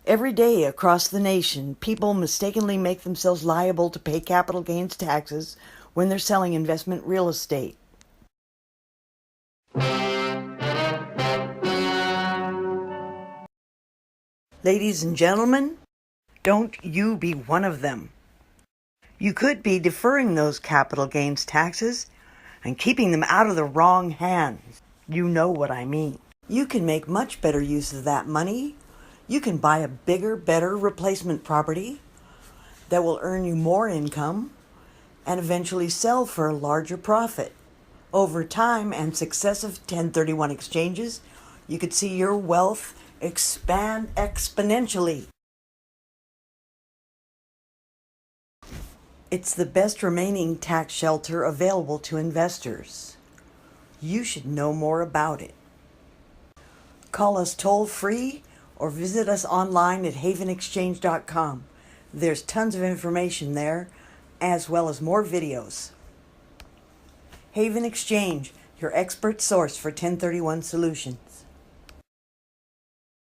Every day across the nation, people mistakenly make themselves liable to pay capital gains taxes when they're selling investment real estate. Ladies and gentlemen, don't you be one of them. You could be deferring those capital gains taxes and keeping them out of the wrong hands. You know what I mean. You can make much better use of that money. You can buy a bigger, better replacement property that will earn you more income and eventually sell for a larger profit. Over time and successive 1031 exchanges, you could see your wealth expand exponentially. It's the best remaining tax shelter available to investors. You should know more about it. Call us toll-free or visit us online at havenexchange.com. There's tons of information there, as well as more videos. Haven Exchange, your expert source for 1031 solutions.